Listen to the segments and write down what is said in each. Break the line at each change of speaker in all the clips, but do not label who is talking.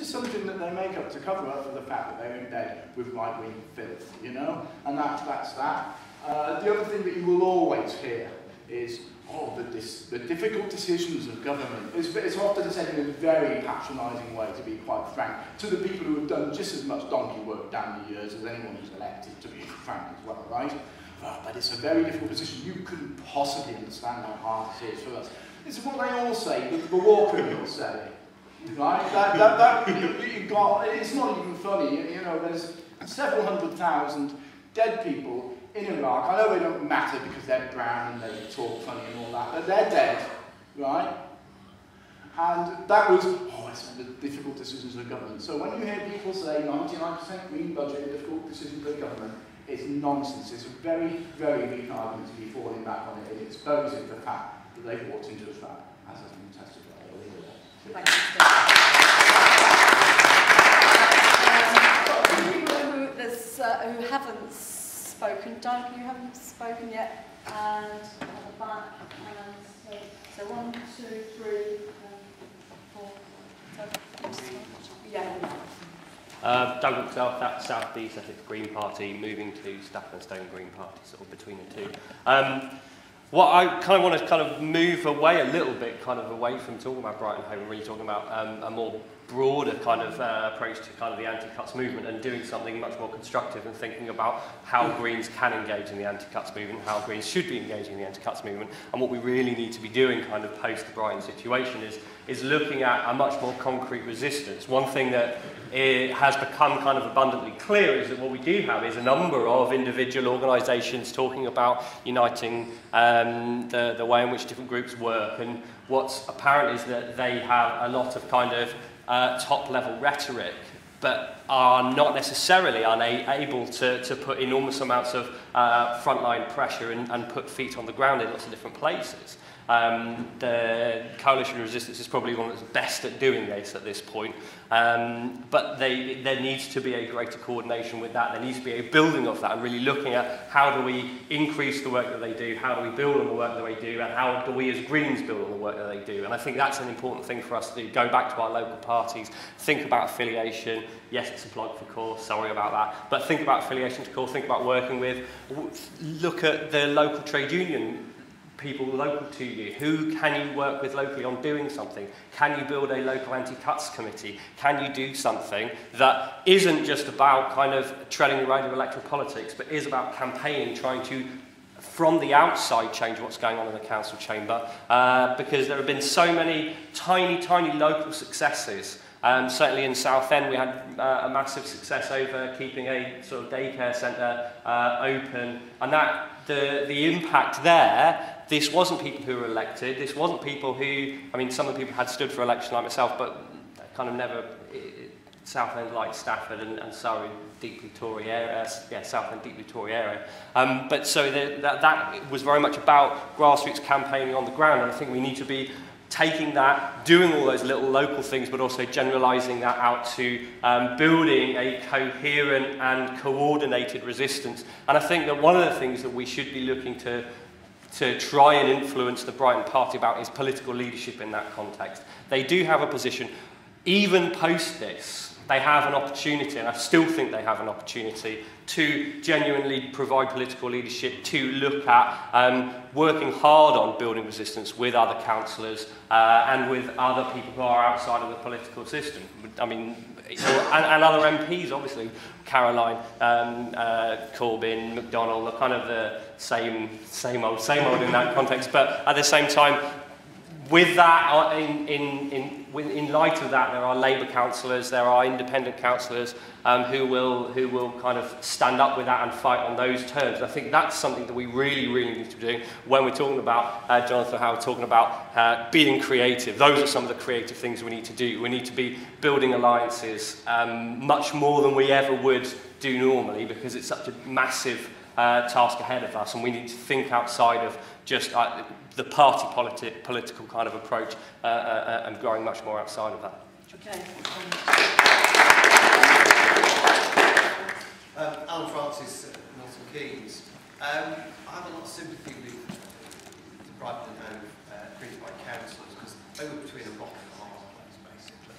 just something that they make up to cover up for the fact that they're in bed with right-wing filth, you know? And that's that. The other thing that you will always hear is, oh, the difficult decisions of government. It's often said in a very patronising way, to be quite frank, to the people who have done just as much donkey work down the years as anyone who's elected, to be frank as well, right? But it's a very difficult position. You couldn't possibly understand how hard it is for us. This is what they all say, the war criminals say, right? You got, it's not even funny, you know, there's several 100,000 dead people in Iraq. I know they don't matter because they're brown and they talk funny and all that, but they're dead, right? And that was, oh, it's the difficult decisions of the government. So when you hear people say 99% green budget, difficult decision for the government, it's nonsense. It's a very, very weak argument to be falling back on it. It exposes the fact that they've walked into a trap, as has been testified earlier.
Thank you. People who haven't spoken, Doug, you haven't spoken yet, and at the back, and so 1, 2, 3, 4. Yeah.
Doug McSelf, that's South East Essex Green Party, moving to Stafford and Stone Green Party, sort of between the two. What I kind of want to move away a little bit, away from talking about Brighton Home and really talking about a more broader approach to the anti-cuts movement and doing something much more constructive and thinking about how Greens can engage in the anti-cuts movement, how Greens should be engaging in the anti-cuts movement, and what we really need to be doing post the Brighton situation is looking at a much more concrete resistance. One thing that has become abundantly clear is that what we do have is a number of individual organisations talking about uniting the way in which different groups work, and what's apparent is that they have a lot of top-level rhetoric, but are not necessarily able to put enormous amounts of frontline pressure and put feet on the ground in lots of different places. The Coalition of Resistance is probably one that's best at doing this at this point, but there needs to be a greater coordination with that. There needs to be a building of that and really looking at how do we increase the work that they do, how do we build on the work that they do, and how do we as Greens build on the work that they do. And I think that's an important thing for us to do. Go back to our local parties, think about affiliation. Yes, it's a plug for CORE, sorry about that, but think about affiliation to CORE, think about working with, look at the local trade union people local to you. Who can you work with locally on doing something? Can you build a local anti-cuts committee? Can you do something that isn't just about treading the road of electoral politics, but is about campaigning, trying to, from the outside, change what's going on in the council chamber? Because there have been so many tiny local successes. Certainly in Southend we had a massive success over keeping a sort of daycare centre open, and that the impact there, this wasn't people who were elected, this wasn't people who, some of the people had stood for election like myself, but never, Southend like Stafford and Surrey, deeply Tory area, Southend, deeply Tory area. But so that was very much about grassroots campaigning on the ground, and I think we need to be taking that, doing all those little local things, but also generalising that out to building a coherent and coordinated resistance. And I think that one of the things that we should be looking to try and influence the Brighton Party about is political leadership in that context. They do have a position. Even post this, they have an opportunity, and I still think they have an opportunity, to genuinely provide political leadership, to look at working hard on building resistance with other councillors and with other people who are outside of the political system. And other MPs, obviously, Caroline, Corbyn, McDonnell, are the same old in that context. But at the same time, with that, in light of that, there are Labour councillors, there are independent councillors who will stand up with that and fight on those terms. I think that's something that we really need to be doing when we're talking about, Jonathan Howard talking about being creative. Those are some of the creative things we need to do. We need to be building alliances much more than we ever would do normally, because it's such a massive task ahead of us, and we need to think outside of just the party political approach and growing much more outside of that.
Okay.
Alan Francis, Milton Keynes. I have a lot of sympathy with the Brighton and Hove Queensway councillors, because they were between a rock and a hard place, basically.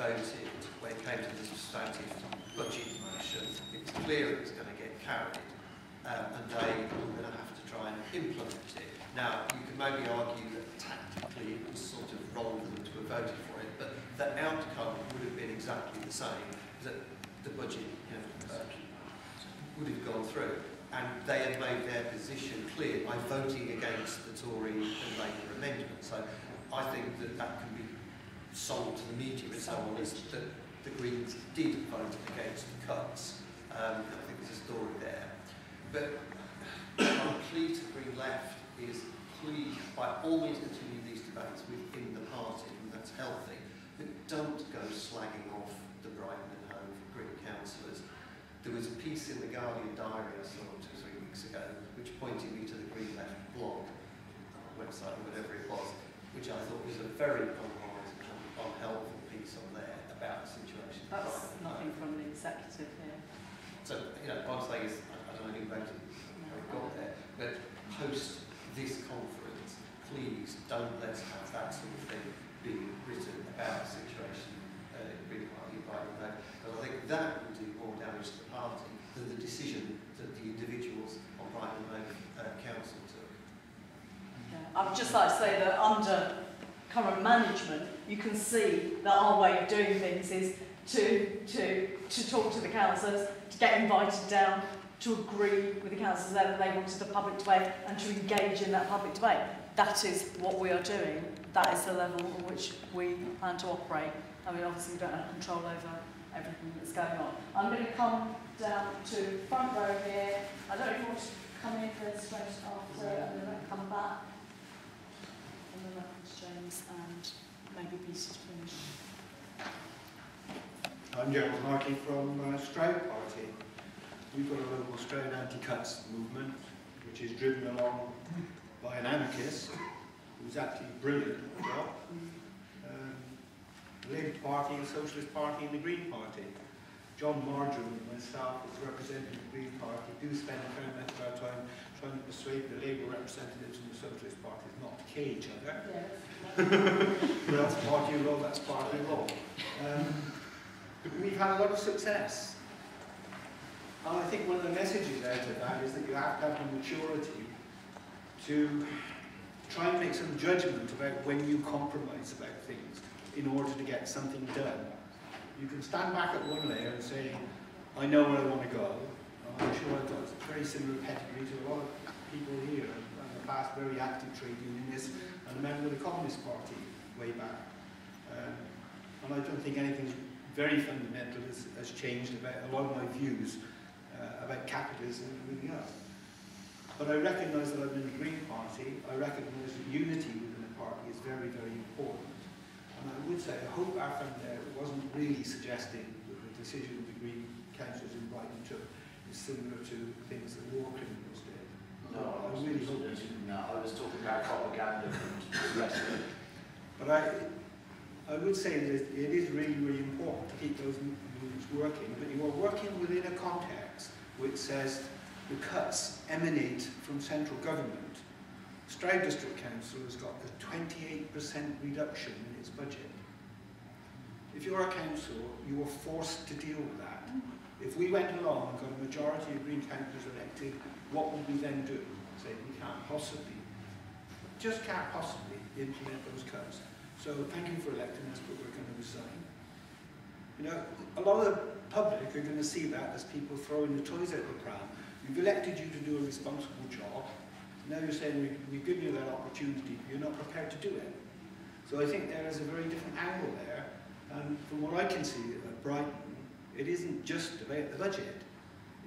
voted, when it came to the substantive budget motion, it was clear it was going to get carried, and they were going to have to try and implement it. Now, you could maybe argue that tactically it was sort of wrong for them to have voted for it, but the outcome would have been exactly the same, that the budget would have gone through. And they had made their position clear by voting against the Tory and Labour amendment. So I think that that can be sold to the media and so on, as that the Greens did vote against the cuts. I think there's a story there. But our plea to Green Left is, please, by all means, continue these debates within the party, and that's healthy, but don't go slagging off the Brighton and Hove Green councillors. There was a piece in the Guardian Diary I saw 2 or 3 weeks ago, which pointed me to the Green Left blog, website, or whatever it was, which I thought was a very unwise and unhelpful piece on there about the situation.
That's nothing from the executive here.
So, you know, what I'm saying is, I don't know who voted, how it got there, but post this conference, please don't let's have that sort of thing being written about the situation in Green Party by the vote, because I think that would do more damage to the party than the decision that the individuals on Brighton and Hove Council took.
Yeah. I would just like to say that under current management, you can see that our way of doing things is to talk to the councillors, to get invited down, to agree with the councillors that they wanted a public debate and to engage in that public debate. That is what we are doing. That is the level at which we plan to operate. I mean, obviously we don't have control over everything that's going on. I'm going to come down to front row here. I don't know if you want to come in for straight after and then come back. And then that's James and maybe Peter to finish.
I'm Gerald Hartley from Stroud Party. We've got a local Stroud anti-cuts movement, which is driven along by an anarchist who's actually brilliant at the job. The Labour Party, the Socialist Party and the Green Party. John Marjoram and myself, as representing the Green Party, do spend a fair amount of our time trying to persuade the Labour representatives and the Socialist parties not to kill each other. Yes. But that's party law, that's party law. We've had a lot of success. And I think one of the messages out of that is that you have to have the maturity to try and make some judgment about when you compromise about things in order to get something done. You can stand back at one layer and say, I know where I want to go. I'm sure I've got a very similar pedigree to a lot of people here. I'm a past very active trade unionist and a member of the Communist Party way back. And I don't think anything very fundamental has changed about a lot of my views about capitalism and everything else. But I recognise that I'm in the Green Party. I recognise that unity within the party is very, very important. And I would say, I hope our friend there wasn't really suggesting that the decision the Green councillors in Brighton took is similar to things that war criminals did.
No,
I really hope it didn't.
No, I was talking about propaganda and the rest of it.
But I would say that it is really, really important to keep those movements working, but you are working within a context which says the cuts emanate from central government. Stroud District Council has got a 28% reduction in its budget. If you're a council, you are forced to deal with that. If we went along and got a majority of Green councillors elected, what would we then do? Say, we can't possibly, just can't possibly implement those cuts. So thank you for electing us, but we're going to resign. You know, a lot of the public are going to see that as people throwing the toys out the pram. We've elected you to do a responsible job. Now you're saying we've given you that opportunity, but you're not prepared to do it. So I think there is a very different angle there. And from what I can see at Brighton, it isn't just about the budget.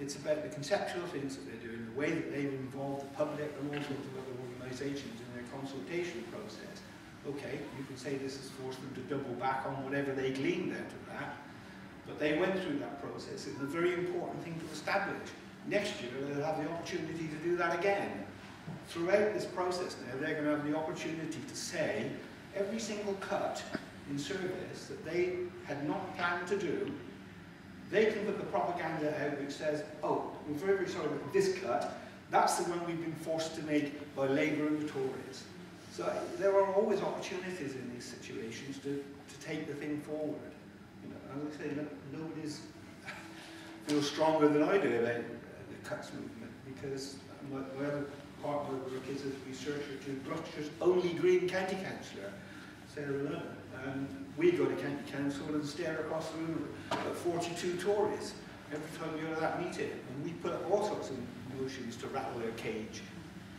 It's about the conceptual things that they're doing, the way that they've involved the public and all sorts of other organisations in their consultation process. Okay, you can say this has forced them to double back on whatever they gleaned out of that, but they went through that process. It's a very important thing to establish. Next year, they'll have the opportunity to do that again. Throughout this process now, they're going to have the opportunity to say every single cut in service that they had not planned to do, they can put the propaganda out which says, oh, we're very, very sorry about this cut. That's the one we've been forced to make by Labour and the Tories. So there are always opportunities in these situations to take the thing forward. You know, as I say, nobody's feels stronger than I do about the cuts movement, because my other partner work is a researcher to Gloucestershire's only Green County Councillor, Sarah Lerner. And we go to County Council and stare across the room at 42 Tories every time we go to that meeting. And we put up all sorts of motions to rattle their cage.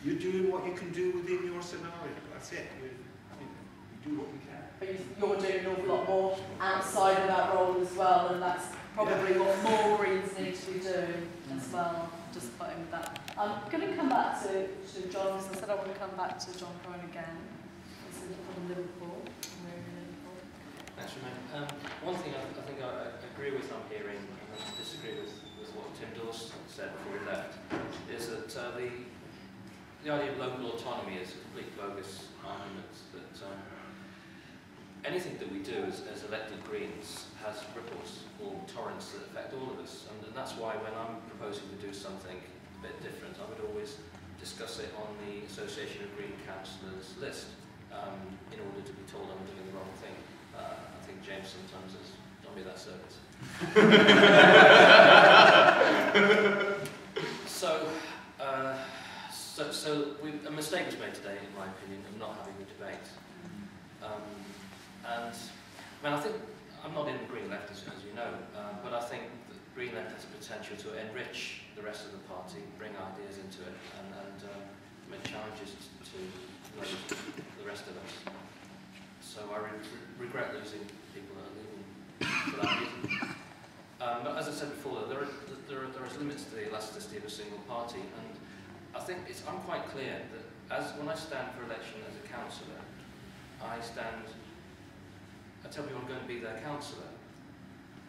You're doing what you can do within your scenario. That's it. We do what we can.
But you're doing an awful lot more outside of that role as well, and that's probably what more Greens need to be doing as well. Just putting with that. I'm going to come back to John, because I said I would come back to John Cohen again. This is from Liverpool.
Thanks, Romain. One thing I think I agree with I'm hearing, and I disagree with what Tim Dawson said before he left, is that the idea of local autonomy is a complete bogus argument, that anything that we do as elected Greens has ripples or torrents that affect all of us, and that's why when I'm proposing to do something a bit different, I would always discuss it on the Association of Green Councillors list in order to be told I'm doing the wrong thing. I think James sometimes has done me that service. So a mistake was made today, in my opinion, of not having the debate. I think I'm not in the Green Left, as you know, but I think the Green Left has the potential to enrich the rest of the party, bring ideas into it, and make challenges to the rest of us. So I regret losing people that are leaving for that reason. But as I said before, there are limits to the elasticity of a single party, and I think I'm quite clear that when I stand for election as a councillor, I tell people I'm going to be their councillor.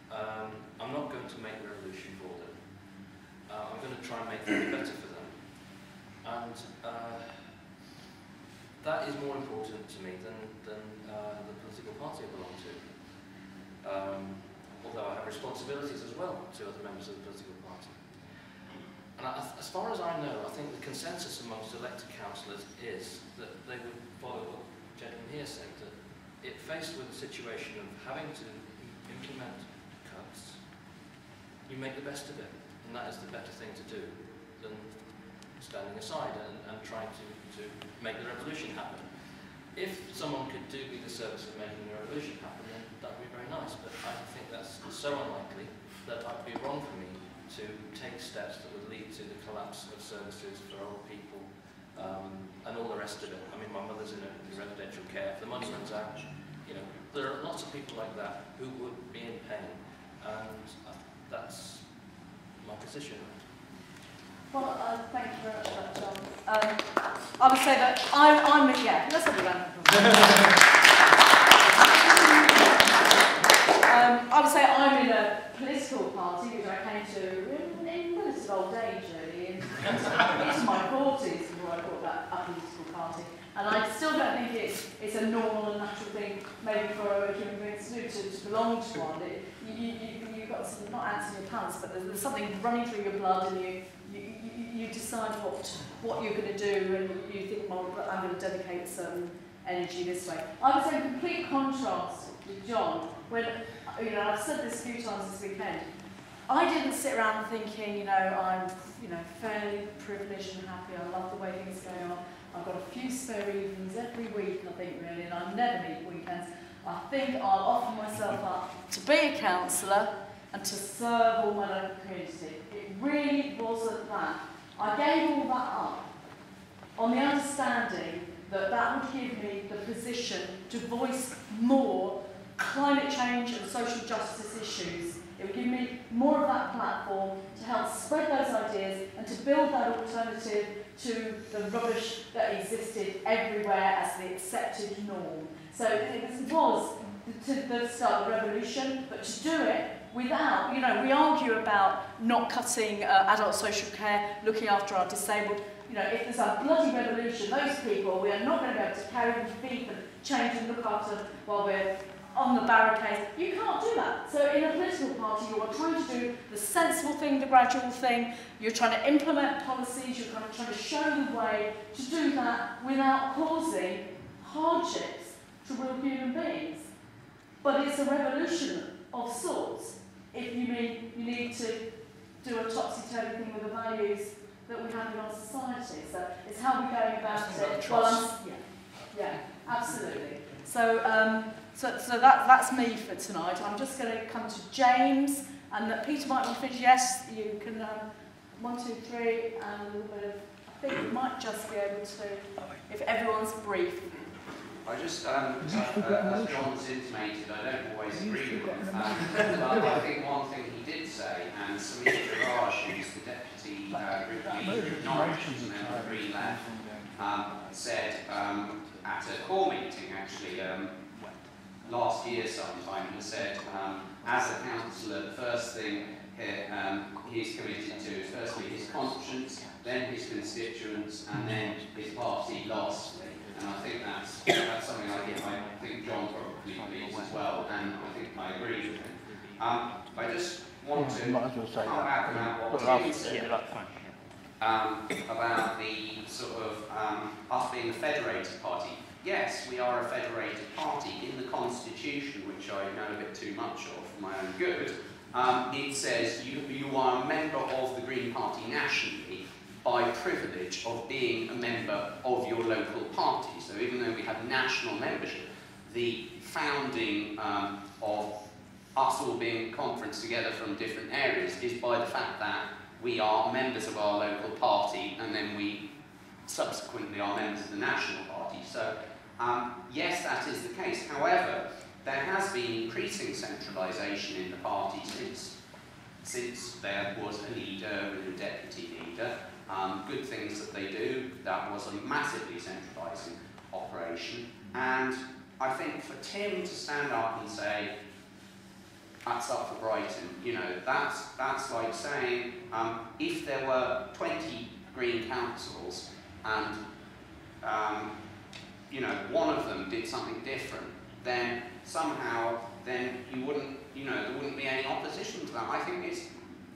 I'm not going to make a revolution for them. I'm going to try and make things better for them. And that is more important to me than the political party I belong to. Although I have responsibilities as well to other members of the political party. And as far as I know, I think the consensus amongst elected councillors is that they would follow what the gentleman here said, that if faced with a situation of having to implement cuts, you make the best of it, and that is the better thing to do than standing aside and trying to make the revolution happen. If someone could do me the service of making the revolution happen, then that would be very nice, but I think that's so unlikely that it would be wrong for me to take steps that would lead to the collapse of services for old people and all the rest of it. I mean, my mother's in residential care. If the money runs out, there are lots of people like that who would be in pain, and that's my position.
Well, thank you very much for that, John. I would say that let's have a round of applause. I would say I'm in a political party, which I came to in relative old age, really, into my 40s before I brought that a political party. And I still don't think it's a normal and natural thing, maybe for a human being to do, to belong to one. You've got some, not ants in your pants, but there's something running through your blood, and you decide what you're going to do, and you think, well, I'm going to dedicate certain energy this way. I would say in complete contrast with John, when, I've said this a few times this weekend, I didn't sit around thinking, I'm, fairly privileged and happy, I love the way things are going on. I've got a few spare evenings every week, I think, really, and I never need weekends. I think I'll offer myself up to be a councillor and to serve all my local community. It really wasn't that. I gave all that up on the understanding that would give me the position to voice more climate change and social justice issues. It would give me more of that platform to help spread those ideas and to build that alternative to the rubbish that existed everywhere as the accepted norm. So this was to start the revolution, but to do it without, we argue about not cutting adult social care, looking after our disabled. If there's a bloody revolution, those people, we are not going to be able to carry them, feed them, change and look after while we're on the barricades. You can't do that. So in a political party, you are trying to do the sensible thing, the gradual thing. You're trying to implement policies. You're kind of trying to show the way to do that without causing hardships to real human beings. But it's a revolution of sorts. If you mean you need to do a topsy-turvy thing with the values that we have in our society. So it's how we're going about it. Well, yeah, absolutely. So, that's me for tonight. I'm just going to come to James, and that Peter might want to finish. Yes, you can. 1, 2, 3, and a little bit of. I think we might just be able to, if everyone's brief.
I just, as John's intimated, I don't always agree with him. But I think one thing he did say, and Samir Girard, who's the deputy group leader of Norwich, who's a member of Green Left, said at a core meeting actually last year sometime, he said, as a councillor, the first thing he's committed to is firstly his conscience, then his constituents, and then his party lastly. And I think that's something I think John probably believes as well, and I think I agree with him. I just want to come back about what Jim said about the sort of us being a federated party. Yes, we are a federated party. In the Constitution, which I know a bit too much of for my own good, it says you are a member of the Green Party nationally by privilege of being a member of your local party. So even though we have national membership, the founding of us all being conferenced together from different areas is by the fact that we are members of our local party, and then we subsequently are members of the national party. So yes, that is the case. However, there has been increasing centralisation in the party since there was a leader and a deputy leader. Good things that they do. That was a massively centralising operation. And I think for Tim to stand up and say, that's up for Brighton, you know, that's like saying if there were 20 Green councils and you know, one of them did something different, then somehow you wouldn't, you know, there wouldn't be any opposition to that. I think it's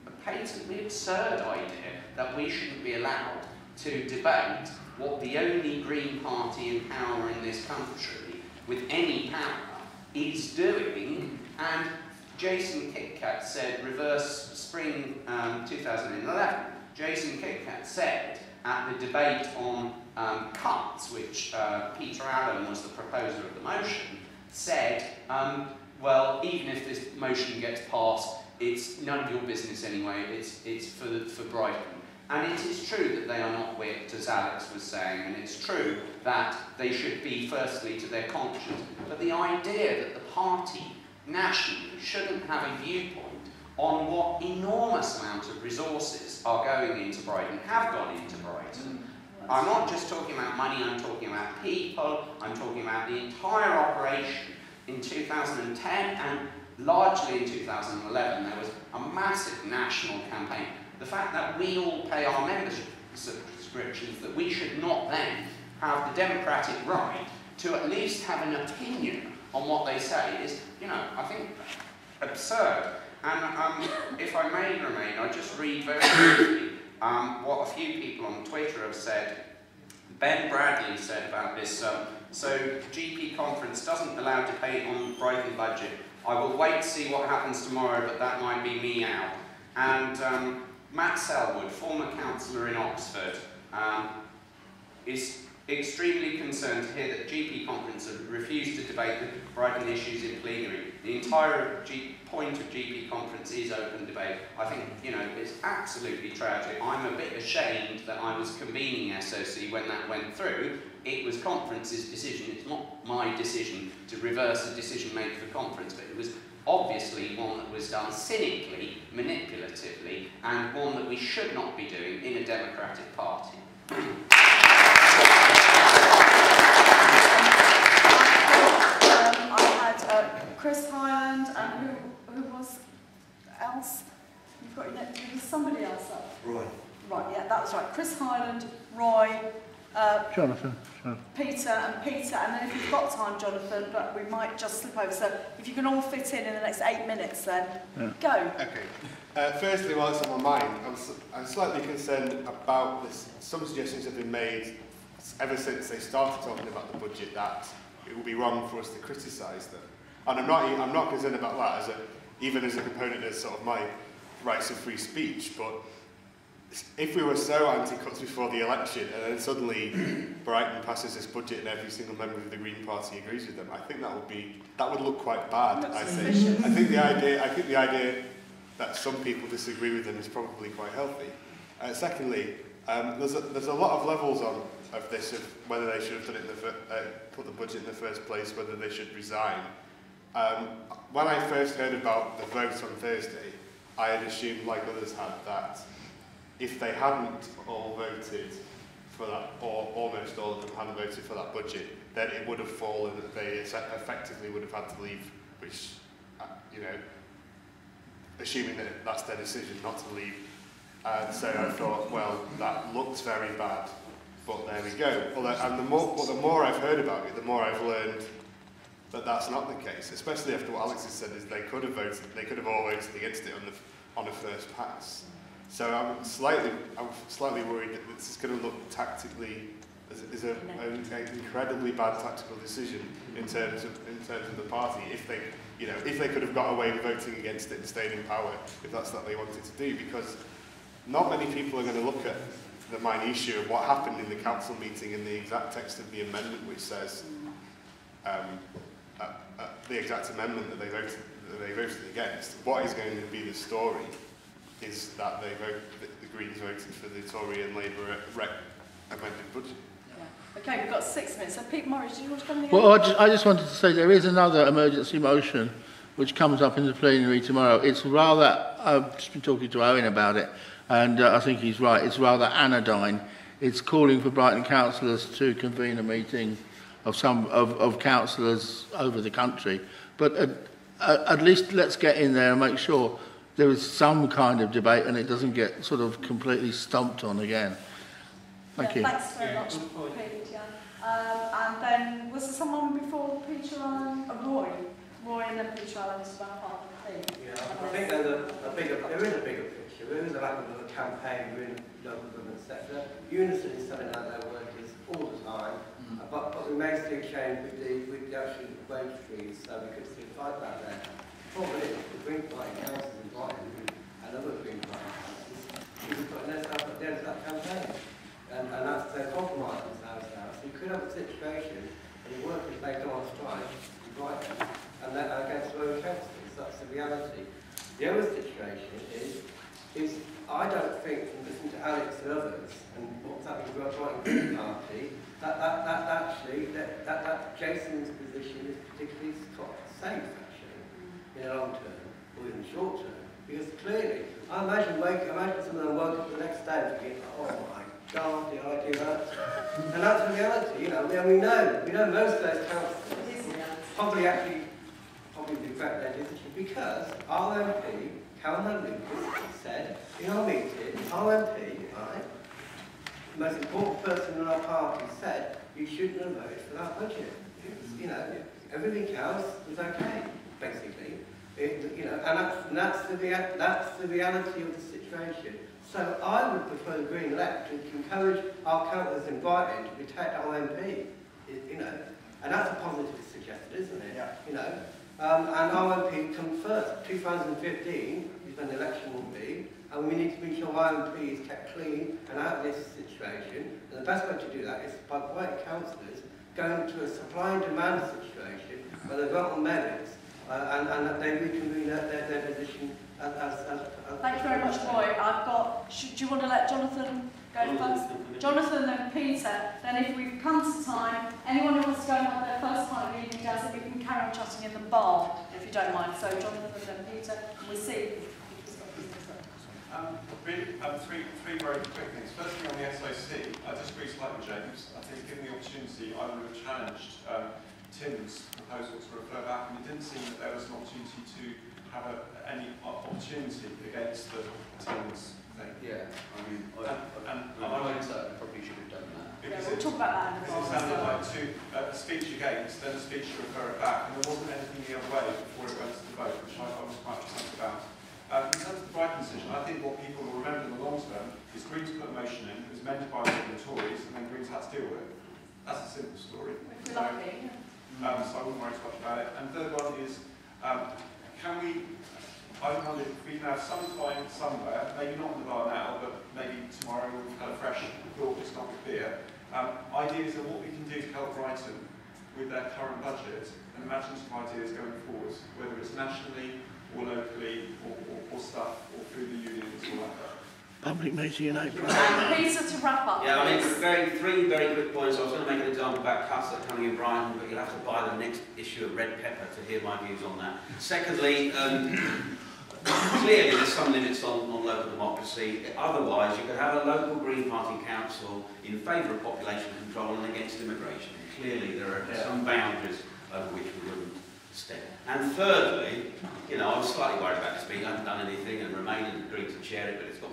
a patently absurd idea that we shouldn't be allowed to debate what the only Green Party in power in this country, with any power, is doing. And Jason Kitcat said, reverse spring 2011, Jason Kitcat said at the debate on cuts, which Peter Allen was the proposer of the motion, said, well, even if this motion gets passed, it's none of your business anyway, it's for Brighton. And it is true that they are not whipped, as Alex was saying, and it's true that they should be firstly to their conscience. But the idea that the party nationally shouldn't have a viewpoint on what enormous amount of resources are going into Brighton, have gone into Brighton. I'm not just talking about money, I'm talking about people, I'm talking about the entire operation. In 2010 and largely in 2011, there was a massive national campaign. The fact that we all pay our membership subscriptions, that we should not then have the democratic right to at least have an opinion on what they say is, you know, I think absurd. And if I may remain, I'll just read very briefly what a few people on Twitter have said. Ben Bradley said about this, so GP conference doesn't allow debate on Brighton budget. I will wait to see what happens tomorrow, but that might be me out. And Matt Selwood, former councillor in Oxford, is extremely concerned to hear that GP conference have refused to debate the Brighton issues in plenary. The entire point of GP conference is open debate. I think, you know, it's absolutely tragic. I'm a bit ashamed that I was convening SOC when that went through. It was conference's decision. It's not my decision to reverse a decision made for conference, but it was obviously one that was done cynically, manipulatively, and one that we should not be doing in a democratic party.
I had Chris Hyland, and who was else? You've got your name. There was somebody else up.
Roy.
Right, yeah, that was right. Chris Hyland, Roy,
Jonathan.
Peter, and then if you've got time, Jonathan, but we might just slip over. So if you can all fit in the next 8 minutes, then go.
Okay. Firstly, while it's on my mind, I'm slightly concerned about this. Some suggestions have been made ever since they started talking about the budget that it would be wrong for us to criticise them. And I'm not concerned about that even as a component of sort of my rights of free speech. But if we were so anti-cuts before the election, and then suddenly Brighton passes this budget and every single member of the Green Party agrees with them, I think that would look quite bad. I think the idea that some people disagree with them is probably quite healthy. Secondly, there's a lot of levels of this, of whether they should have done it put the budget in the first place, whether they should resign. When I first heard about the vote on Thursday, I had assumed, like others had, that if they hadn't all voted for that, or almost all of them hadn't voted for that budget, then it would have fallen, that they effectively would have had to leave, which, you know, assuming that that's their decision not to leave. And so I thought, well, that looks very bad, but there we go. And the more I've heard about it, the more I've learned that that's not the case, especially after what Alex has said, is they could have all voted against it on the first pass. So I'm slightly worried that this is going to look tactically as an incredibly bad tactical decision in terms of the party. If they could have got away with voting against it and stayed in power, if that's what they wanted to do, because not many people are going to look at the minutiae of what happened in the council meeting in the exact text of the amendment, which says the exact amendment that they voted against. What is going to be the story is that the Greens voted for the Tory and Labour amended budget.
Yeah. Okay, we've got 6 minutes. So Pete Morris, do you want to come in again?
Well, I just wanted to say there is another emergency motion which comes up in the plenary tomorrow. It's rather, I've just been talking to Owen about it, and I think he's right, it's rather anodyne. It's calling for Brighton councillors to convene a meeting of councillors over the country. But at least let's get in there and make sure there is some kind of debate and it doesn't get sort of completely stomped on again. Thank you.
Thanks very much, Pete. Yeah. And then, was there someone before Peter and Roy? Roy and then Peter Allen was about part of the thing.
Yeah, I think there is a bigger picture. There is a lack of a campaign within the local government sector. Unison is selling out their workers all the time, but we may see a change with the actual wage freeze, so we could see a fight back there. The problem is, the Green Party councils in Brighton and other Green Party councils, people putting their stuff at the end of that campaign. And that's their compromise themselves now. So you could have a situation where the workers may go on strike in Brighton and then against local councils. That's the reality. The other situation is I don't think, from listening to Alex and others and what's happening with the Brighton Green Party, that Jason's position is particularly safe actually in the long term or in the short term. Because clearly, I imagine some of them woke up the next day thinking, oh my God, did I do that? And that's the reality, you know. We know most of those councils probably regret their decision because our MP, Caroline Lucas, said in our meeting, our MP, right, the most important person in our party said you shouldn't have voted for that budget. You know, everything else was okay, basically. And that's the reality of the situation. So I would prefer the Green Left to encourage our councillors in Brighton to protect our MP, you know, and that's a positive suggestion, isn't it? Yeah. You know, and our MP comes first. 2015 is when the election will be, and we need to make sure our MP is kept clean and out of this situation. And the best way to do that is by Brighton councillors going to a supply and demand situation where they've got on merits and that they reconvene their position as
Thank you very much, Roy. Do you want to let Jonathan go first? Jonathan, then Peter. Then if we've come to time, anyone who wants to go and have their first time reading does it, we can carry on chatting in the bar, if you don't mind. So Jonathan, then Peter, and we'll see.
Three very quick things. Firstly, on the SOC, I disagree slightly with James. I think given the opportunity, I would have challenged Tim's proposal to refer back, and it didn't seem that there was an opportunity to have any opportunity against the Tim's thing.
Yeah, I mean, I probably should have done that.
Yeah, we'll talk about that in the
Because it sounded like a speech against, then a speech to refer it back, and there wasn't anything the other way before it went to the vote, which I was quite upset about. In terms of the Brighton decision, I think what people will remember in the long term is Greens put a motion in, it was amended by the Tories, and then Greens had to deal with it. That's a simple story.
If we're lucky.
So I wouldn't worry too much about it. And third one is, can we, I wonder if we can have some time somewhere, maybe not in the bar now, but maybe tomorrow we've had a fresh thought, just not with beer, ideas of what we can do to help Brighton with their current budget, and imaginative ideas going forward, whether it's nationally or locally or stuff or through the unions or like that.
Public meeting in April.
Peter, to wrap up.
Yeah, I mean,
please.
three very quick points. I was going to make an example about cuts that are coming in Brighton, but you'll have to buy the next issue of Red Pepper to hear my views on that. Secondly, clearly there's some limits on local democracy. Otherwise, you could have a local Green Party council in favour of population control and against immigration. Clearly, there are some boundaries over which we wouldn't step. And thirdly, you know, I was slightly worried about this being, I haven't done anything, and Remain and agreed to chair it, but it's got